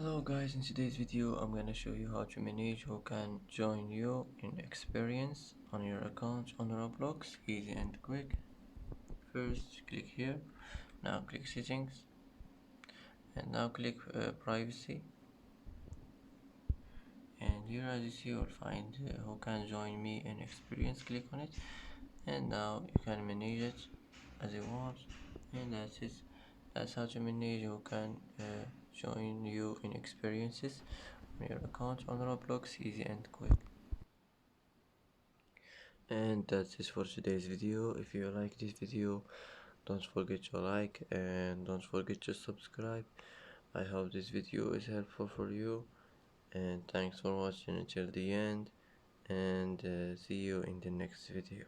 Hello guys, in today's video I'm gonna show you how to manage who can join you in experience on your account on Roblox. Easy and quick. First click here, now click settings, and now click privacy, and here as you see you'll find who can join me in experience. Click on it, and now you can manage it as you want, and that's it. That's how to manage who can join you in experiences on your account on Roblox. Easy and quick. And that's it for today's video. If you like this video, don't forget to like and don't forget to subscribe. I hope this video is helpful for you, and thanks for watching until the end, and see you in the next video.